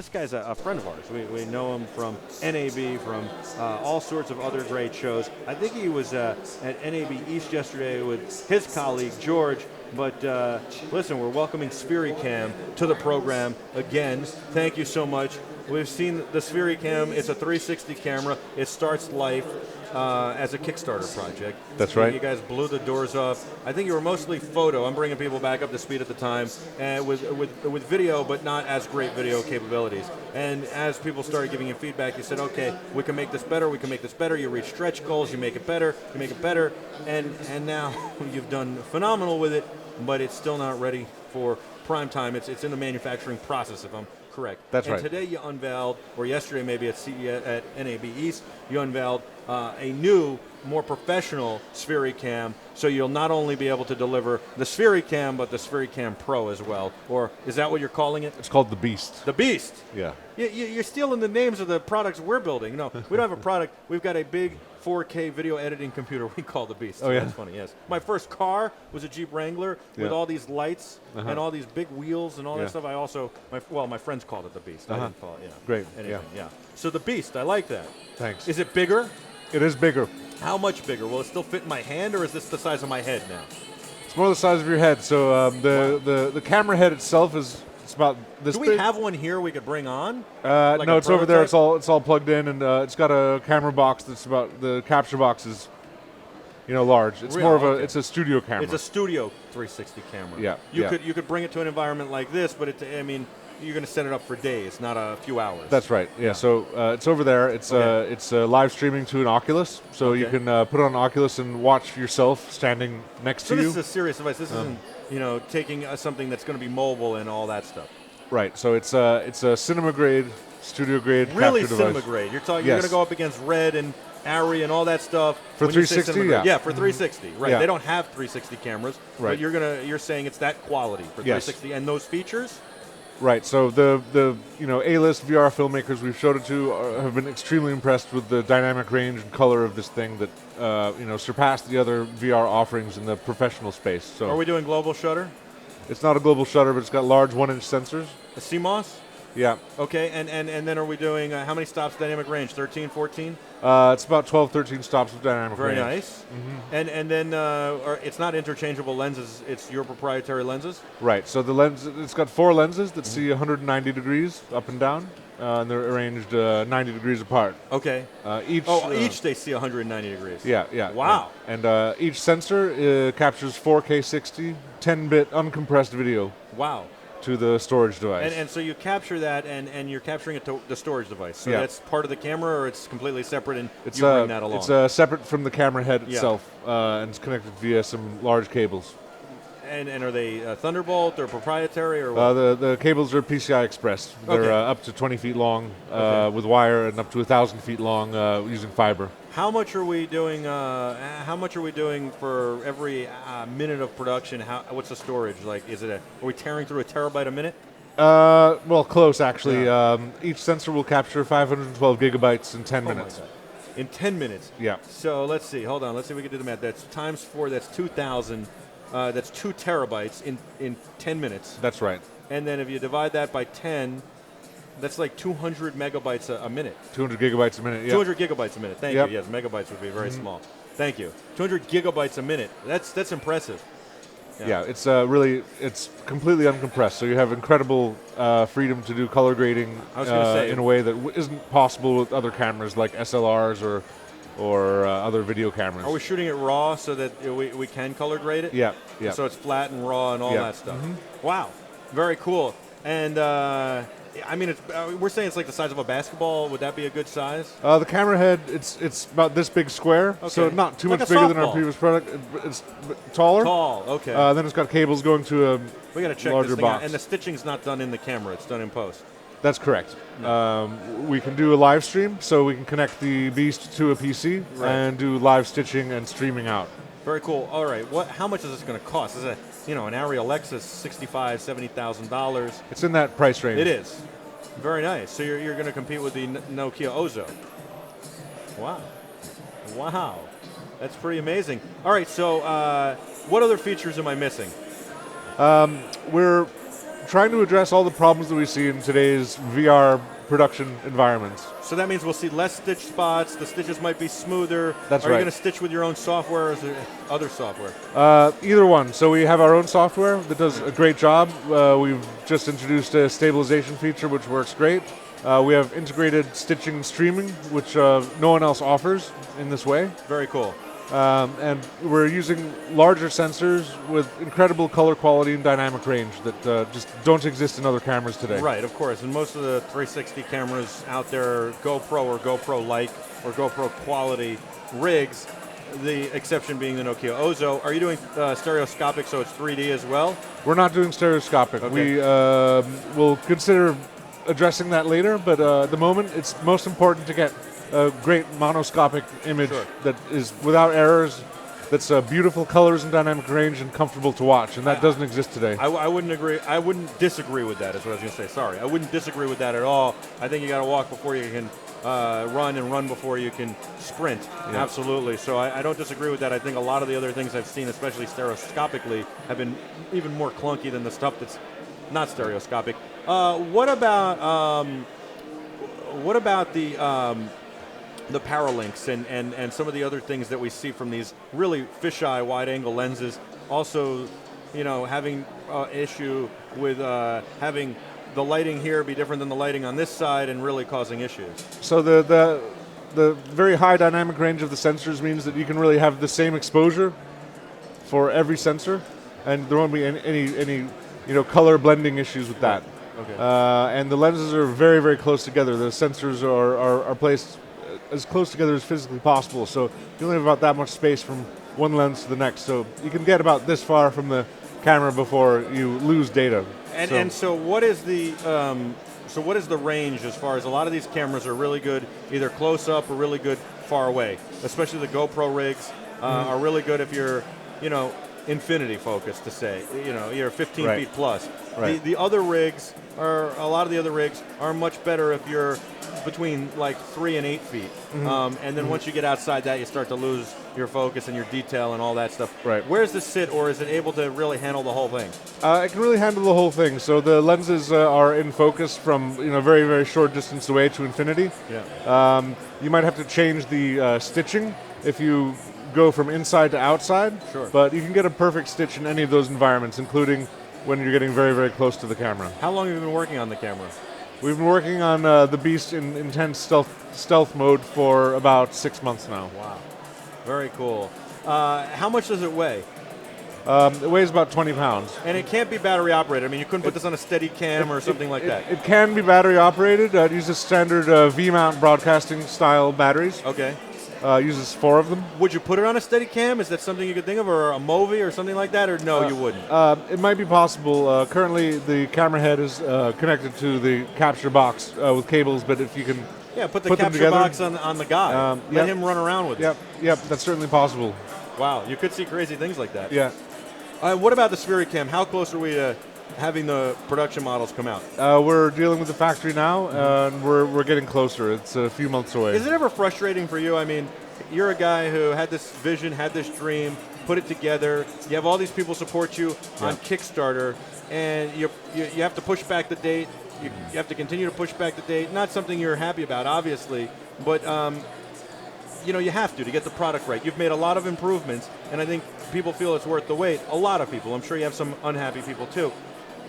this guy's a friend of ours. We know him from NAB, from all sorts of other great shows. I think he was at NAB East yesterday with his colleague, George. But listen, we're welcoming Sphericam to the program again. Thank you so much. We've seen the Sphericam. It's a 360 camera. It starts life as a Kickstarter project. That's right. You guys blew the doors off. I think you were mostly photo. I'm bringing people back up to speed at the time, with video, but not as great video capabilities. And as people started giving you feedback, you said, okay, we can make this better, we can make this better. You reach stretch goals, you make it better, you make it better, and now you've done phenomenal with it, but it's still not ready for prime time. It's in the manufacturing process, if I'm correct. That's right. And today you unveiled, or yesterday maybe at CES at NAB East, you unveiled a new, more professional Sphericam, so you'll not only be able to deliver the Sphericam, but the Sphericam Pro as well. Or is that what you're calling it? It's called The Beast. The Beast. Yeah. You're stealing the names of the products we're building. No, we don't have a product. We've got a big 4K video editing computer we call The Beast. Oh, yeah? That's funny, yes. My first car was a Jeep Wrangler with all these lights and all these big wheels and all that stuff. I also, my friends called it The Beast. I didn't call it, Great, anything, yeah. So The Beast, I like that. Thanks. Is it bigger? It is bigger. How much bigger? Will it still fit in my hand, or is this the size of my head now? It's more the size of your head. So the camera head itself is about this big. big. Do we have one here we could bring on? No, it's over there. It's all plugged in, and it's got a camera box that's about, the capture box is, large. It's more of a, it's a studio camera. It's a studio 360 camera. Yeah. You could bring it to an environment like this, but you're going to set it up for days, not a few hours. That's right. Yeah. So it's over there. It's live streaming to an Oculus, so you can put it on Oculus and watch yourself standing next to you. So this is a serious device. This isn't taking something that's going to be mobile and all that stuff. Right. So it's a cinema grade, studio grade really capture cinema device. grade. You're going to go up against Red and Arri and all that stuff for 360. Yeah, for 360. Right. Yeah. They don't have 360 cameras, right. But you're saying it's that quality for 360 and those features. Right. So the A-list VR filmmakers we've showed it to have been extremely impressed with the dynamic range and color of this thing that surpassed the other VR offerings in the professional space. So are we doing global shutter? It's not a global shutter, but it's got large 1-inch sensors. A CMOS? Yeah. Okay, and then are we doing, how many stops dynamic range, 13, 14? It's about 12, 13 stops of dynamic range. Very nice. Mm-hmm. And then it's not interchangeable lenses, it's your proprietary lenses? Right, so the lens, it's got 4 lenses that see 190 degrees up and down, and they're arranged 90 degrees apart. Okay. Each they see 190 degrees. Yeah. Wow. And each sensor captures 4K 60, 10-bit uncompressed video. Wow. To the storage device. And so you capture that, and you're capturing it to the storage device. So that's part of the camera, or it's completely separate, and you bring that along? It's separate from the camera head itself, and it's connected via some large cables. And are they Thunderbolt or proprietary, or what? The cables are PCI Express. They're up to 20 feet long with wire, and up to 1,000 feet long using fiber. How much are we doing? How much are we doing for every minute of production? What's the storage like? Are we tearing through a terabyte a minute? Well, close actually. Yeah. Each sensor will capture 512 gigabytes in 10 minutes. In 10 minutes. Yeah. So let's see. Hold on. Let's see if we can do the math. That's times 4. That's 2,000. That's 2 terabytes in 10 minutes. That's right. And then if you divide that by 10. That's like 200 megabytes a minute. 200 gigabytes a minute, yeah. 200 gigabytes a minute, thank you. Yes, megabytes would be very small. Thank you. 200 gigabytes a minute, that's impressive. Yeah, it's it's completely uncompressed, so you have incredible freedom to do color grading in a way that isn't possible with other cameras like SLRs or other video cameras. Are we shooting it raw so that we can color grade it? Yeah. So it's flat and raw and all that stuff. Wow, very cool. And we're saying it's like the size of a basketball. Would that be a good size? The camera head, it's about this big square, so not too much bigger than our previous product. It's taller. Tall, okay. Then it's got cables going to a we got to check larger this thing box. out. And the stitching's not done in the camera; it's done in post. That's correct. We can do a live stream, so we can connect the Beast to a PC and do live stitching and streaming out. Very cool. All right, how much is this going to cost? Is it an Arri Alexis, $65,000, $70,000? It's in that price range. It is. Very nice. So you're going to compete with the Nokia Ozo. Wow. That's pretty amazing. All right, so what other features am I missing? We're trying to address all the problems that we see in today's VR production environments. So that means we'll see less stitch spots, the stitches might be smoother. That's Are right. you going to stitch with your own software or is there other software? Either one. So we have our own software that does a great job. We've just introduced a stabilization feature which works great. We have integrated stitching and streaming, which no one else offers in this way. Very cool. And we're using larger sensors with incredible color quality and dynamic range that just don't exist in other cameras today. Right, of course. And most of the 360 cameras out there are GoPro or GoPro-like or GoPro quality rigs, the exception being the Nokia Ozo. Are you doing stereoscopic so it's 3D as well? We're not doing stereoscopic. Okay. We will consider addressing that later, but at the moment it's most important to get a great monoscopic image that is without errors, that's beautiful colors and dynamic range and comfortable to watch, and that doesn't exist today. I wouldn't agree. I wouldn't disagree with that. Is what I was going to say. Sorry, I wouldn't disagree with that at all. I think you got to walk before you can run, and run before you can sprint. Yeah. Absolutely. So I don't disagree with that. I think a lot of the other things I've seen, especially stereoscopically, have been even more clunky than the stuff that's not stereoscopic. What about the paralinks and some of the other things that we see from these really fisheye wide-angle lenses? Also, having issue with having the lighting here be different than the lighting on this side and really causing issues. So the very high dynamic range of the sensors means that you can really have the same exposure for every sensor, and there won't be any color blending issues with that. Okay. And the lenses are very, very close together. The sensors are placed as close together as physically possible, so you only have about that much space from one lens to the next, so you can get about this far from the camera before you lose data. And so what is the range as far as a lot of these cameras are really good either close up or really good far away, especially the GoPro rigs are really good if you're infinity focus, to say, you're 15 feet plus. Right. The other rigs a lot of the other rigs are much better if you're between like 3 and 8 feet. And then once you get outside that, you start to lose your focus and your detail and all that stuff. Right. Where does this sit, or is it able to really handle the whole thing? It can really handle the whole thing. So the lenses are in focus from very, very short distance away to infinity. Yeah. You might have to change the stitching if you go from inside to outside. Sure. But you can get a perfect stitch in any of those environments, including when you're getting very, very close to the camera. How long have you been working on the camera? We've been working on the Beast in intense stealth mode for about 6 months now. Wow. Very cool. How much does it weigh? It weighs about 20 pounds. And it can't be battery operated. I mean, you couldn't put this on a steady cam or something like that. It can be battery operated. It uses standard V-mount broadcasting style batteries. Okay. Uses 4 of them. Would you put it on a steady cam? Is that something you could think of, or a Movi or something like that, or no, you wouldn't? It might be possible. Currently, the camera head is connected to the capture box with cables, but if you can put the capture box on the guy. Let him run around with it. Yep, that's certainly possible. Wow, you could see crazy things like that. Yeah. What about the Sphericam? How close are we to having the production models come out? We're dealing with the factory now, and we're getting closer. It's a few months away. Is it ever frustrating for you? I mean, you're a guy who had this vision, had this dream, put it together. You have all these people support you on Kickstarter, and you have to push back the date. You have to continue to push back the date. Not something you're happy about, obviously, but you have to get the product right. You've made a lot of improvements, and I think people feel it's worth the wait. A lot of people. I'm sure you have some unhappy people too.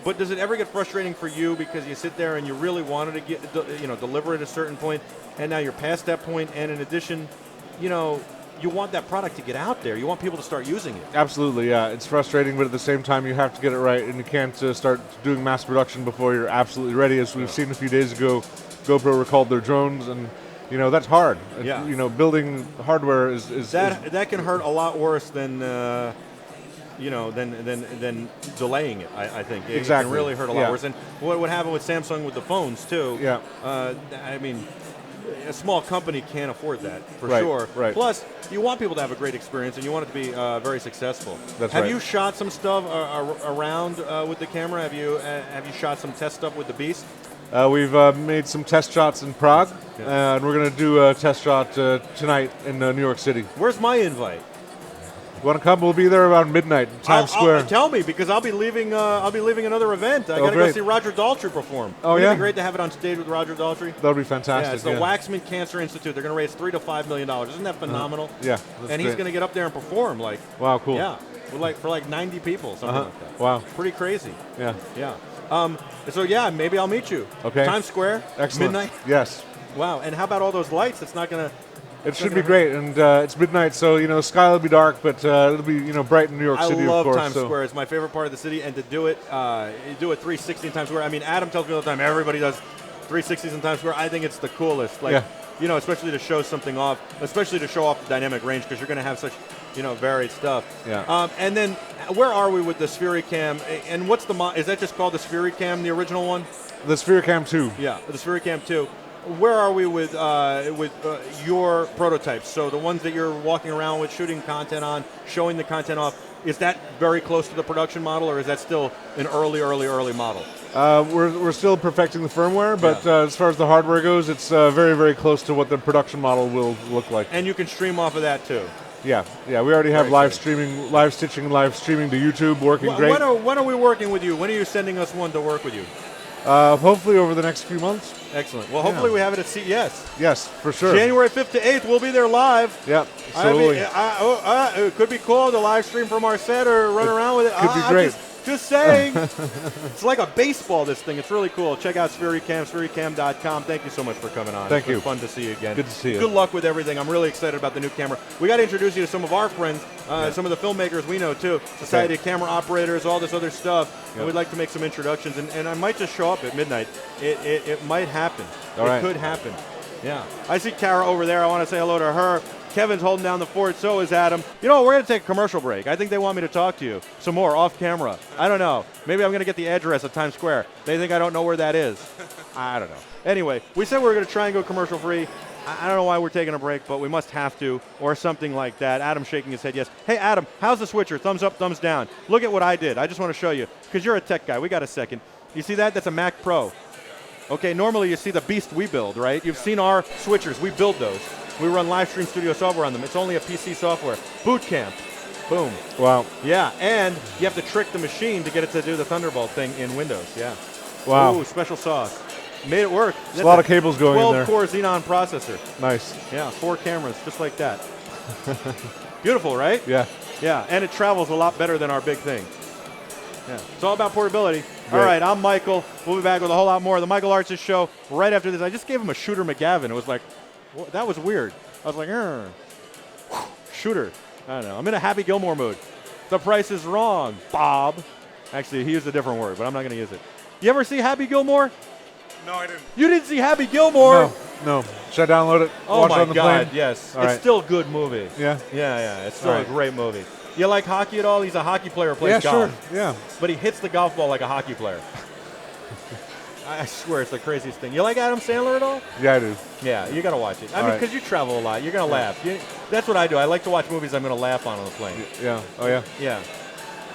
But does it ever get frustrating for you because you sit there and you really wanted to get, deliver at a certain point, and now you're past that point, and in addition, you want that product to get out there. You want people to start using it. Absolutely, yeah. It's frustrating, but at the same time, you have to get it right, and you can't start doing mass production before you're absolutely ready. As we've seen a few days ago, GoPro recalled their drones, and that's hard. Yeah. Building hardware is that can hurt a lot worse than than delaying it. I think it can really hurt a lot worse. And what happened with Samsung with the phones too? Yeah. I mean, a small company can't afford that for sure. Right. Plus, you want people to have a great experience, and you want it to be very successful. That's have you shot some stuff around with the camera? Have you shot some test stuff with the Beast? We've made some test shots in Prague, and we're going to do a test shot tonight in New York City. Where's my invite? Want to come? We'll be there around midnight in Times Square. Tell me, because I'll be leaving. I'll be leaving another event. I got to go see Roger Daltrey perform. Oh, Wouldn't yeah? it be great to have it on stage with Roger Daltrey? That would be fantastic. Yeah, it's the Waxman Cancer Institute. They're going to raise $3 to $5 million. Isn't that phenomenal? Yeah, and he's going to get up there and perform. Like, wow, cool. Yeah, for like 90 people, something like that. Wow, pretty crazy. Yeah, yeah. So yeah, maybe I'll meet you. Okay. Times Square. Excellent. Midnight. Yes. Wow. And how about all those lights? It's not going to. It should be great, and it's midnight, so the sky will be dark, but it'll be bright in New York City. I love of course, Times Square. It's my favorite part of the city, and to do it, do it 360 in Times Square. I mean, Adam tells me all the time, everybody does 360s in Times Square. I think it's the coolest. Like, especially to show something off, especially to show off the dynamic range, because you're going to have such, varied stuff. Yeah. And then, where are we with the Sphericam? And what's is that just called the Sphericam, the original one? The Sphericam 2. Yeah, the Sphericam 2. Where are we with your prototypes? So the ones that you're walking around with, shooting content on, showing the content off, is that very close to the production model, or is that still an early model? We're still perfecting the firmware, but as far as the hardware goes, it's very, very close to what the production model will look like. And you can stream off of that too. Yeah. We already have live stitching, live streaming to YouTube working great. When are we working with you? When are you sending us one to work with you? Hopefully over the next few months. Excellent. Well, hopefully we have it at CES. Yes, for sure. January 5th to 8th, we'll be there live. Yep, absolutely. It could be cool to live stream from our set or run around with it. Could be great. Just saying. It's like a baseball, this thing. It's really cool. Check out Sphericam, sphericam.com. Thank you so much for coming on. Thank you. Fun to see you again. Good to see you. Good luck with everything. I'm really excited about the new camera. We got to introduce you to some of our friends, some of the filmmakers we know too, Society of Camera Operators, all this other stuff. And we'd like to make some introductions. And I might just show up at midnight. It might happen. It could happen. Yeah. I see Kara over there. I want to say hello to her. Kevin's holding down the fort, so is Adam. You know what, we're going to take a commercial break. I think they want me to talk to you some more off camera. I don't know. Maybe I'm going to get the address of Times Square. They think I don't know where that is. I don't know. Anyway, we said we were going to try and go commercial free. I don't know why we're taking a break, but we must have to, or something like that. Adam's shaking his head yes. Hey, Adam, how's the switcher? Thumbs up, thumbs down. Look at what I did. I just want to show you, because you're a tech guy. We got a second. You see that? That's a Mac Pro. Okay, normally you see the Beast we build, right? You've seen our switchers. We build those. We run live stream studio software on them. It's only a PC software. Boot camp. Boom. Wow. Yeah, and you have to trick the machine to get it to do the Thunderbolt thing in Windows. Yeah. Wow. Ooh, special sauce. Made it work. There's a lot of cables going in there. 12-core Xenon processor. Nice. Yeah, 4 cameras, just like that. Beautiful, right? Yeah. Yeah, and it travels a lot better than our big thing. Yeah, it's all about portability. Great. All right, I'm Michael. We'll be back with a whole lot more of the Michael Arts Show right after this. I just gave him a Shooter McGavin. It was like, well, that was weird. I was like, Shooter. I don't know. I'm in a Happy Gilmore mood. The price is wrong, Bob. Actually, he used a different word, but I'm not going to use it. You ever see Happy Gilmore? No, I didn't. You didn't see Happy Gilmore? No. Should I download it? Oh watch my it on the God, plane? yes. All It's right. still a good movie. Yeah? Yeah. It's still a great movie. You like hockey at all? He's a hockey player who plays golf. Sure. Yeah. But he hits the golf ball like a hockey player. I swear, it's the craziest thing. You like Adam Sandler at all? Yeah, I do. Yeah, you got to watch it. I mean, because you travel a lot. You're going to laugh. That's what I do. I like to watch movies I'm going to laugh on the plane. Yeah. Oh, yeah? Yeah.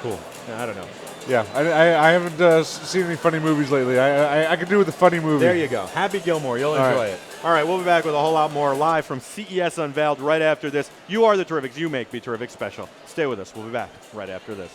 Cool. Yeah, I don't know. Yeah, I haven't seen any funny movies lately. I could do with a funny movie. There you go. Happy Gilmore. You'll enjoy it. All right, we'll be back with a whole lot more live from CES Unveiled right after this. You are the Terrifics. You make BeTerrific special. Stay with us. We'll be back right after this.